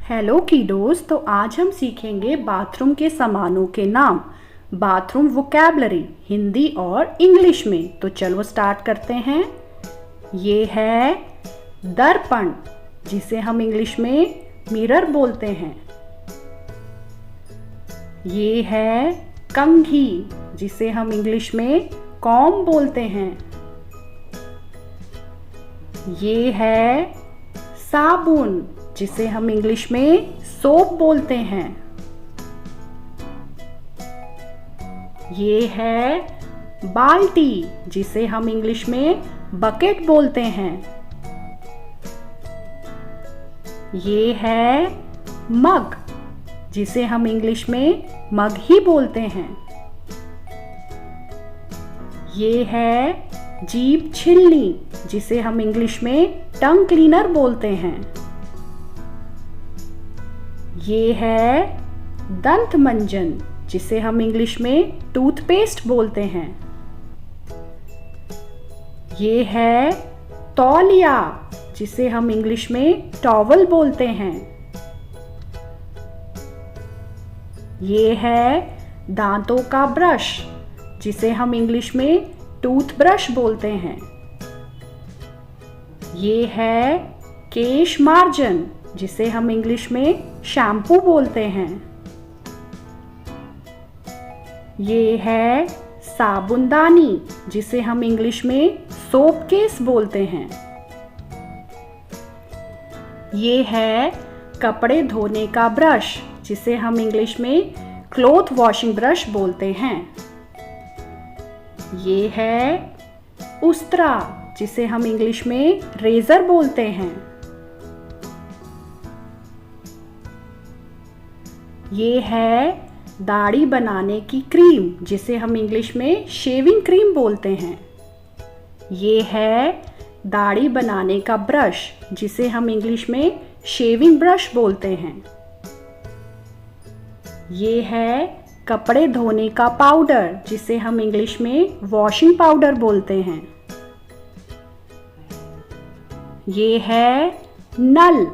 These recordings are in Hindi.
हेलो कीडोस। तो आज हम सीखेंगे बाथरूम के सामानों के नाम, बाथरूम वोकैबलरी हिंदी और इंग्लिश में। तो चलो स्टार्ट करते हैं। ये है दर्पण, जिसे हम इंग्लिश में मिरर बोलते हैं। ये है कंघी, जिसे हम इंग्लिश में कॉम्ब बोलते हैं। ये है साबुन, जिसे हम इंग्लिश में सोप बोलते हैं। ये है बाल्टी, जिसे हम इंग्लिश में बकेट बोलते हैं। ये है मग, जिसे हम इंग्लिश में मग ही बोलते हैं। ये है जीभ छिलनी, जिसे हम इंग्लिश में टंग क्लीनर बोलते हैं। ये है दंत मंजन, जिसे हम इंग्लिश में टूथपेस्ट बोलते हैं। ये है तौलिया, जिसे हम इंग्लिश में टॉवल बोलते हैं। ये है दांतों का ब्रश, जिसे हम इंग्लिश में टूथब्रश बोलते हैं। ये है केश मार्जन, जिसे हम इंग्लिश में शैम्पू बोलते हैं। ये है साबुनदानी, जिसे हम इंग्लिश में सोप केस बोलते हैं। ये है कपड़े धोने का ब्रश, जिसे हम इंग्लिश में क्लॉथ वॉशिंग ब्रश बोलते हैं। ये है उस्तरा, जिसे हम इंग्लिश में रेजर बोलते हैं। ये है दाढ़ी बनाने की क्रीम, जिसे हम इंग्लिश में शेविंग क्रीम बोलते हैं। ये है दाढ़ी बनाने का ब्रश, जिसे हम इंग्लिश में शेविंग ब्रश बोलते हैं। ये है कपड़े धोने का पाउडर, जिसे हम इंग्लिश में वॉशिंग पाउडर बोलते हैं। ये है नल,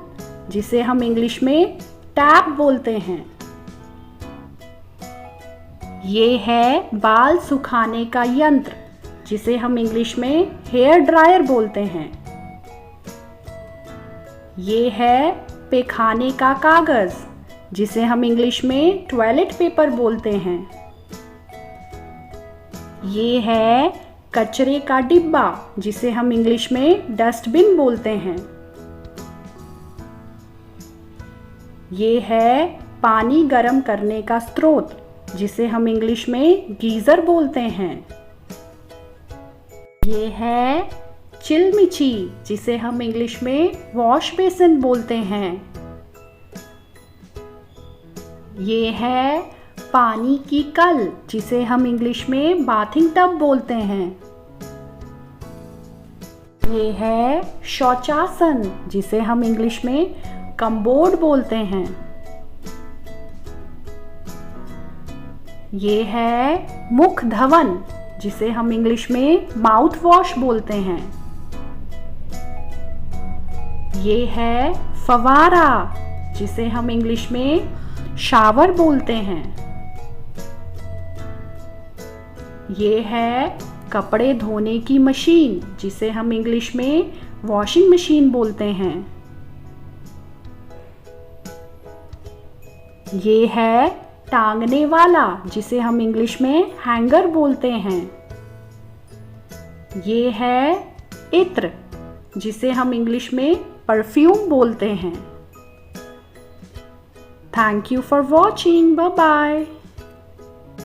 जिसे हम इंग्लिश में टैप बोलते हैं। ये है बाल सुखाने का यंत्र, जिसे हम इंग्लिश में हेयर ड्रायर बोलते हैं। ये है पैखाने का कागज, जिसे हम इंग्लिश में टॉयलेट पेपर बोलते हैं। ये है कचरे का डिब्बा, जिसे हम इंग्लिश में डस्टबिन बोलते हैं। ये है पानी गर्म करने का स्रोत, जिसे हम इंग्लिश में गीजर बोलते हैं। ये है चिलमिची, जिसे हम इंग्लिश में वॉश बेसिन बोलते हैं। ये है पानी की कल, जिसे हम इंग्लिश में बाथिंग टब बोलते हैं। ये है शौचासन, जिसे हम इंग्लिश में कमोड बोलते हैं। ये है मुख धवन, जिसे हम इंग्लिश में माउथ वॉश बोलते हैं। ये है फवारा, जिसे हम इंग्लिश में शावर बोलते हैं। ये है कपड़े धोने की मशीन, जिसे हम इंग्लिश में वॉशिंग मशीन बोलते हैं। ये है टांगने वाला, जिसे हम इंग्लिश में हैंगर बोलते हैं। ये है इत्र, जिसे हम इंग्लिश में परफ्यूम बोलते हैं। Thank you for watching. Bye bye.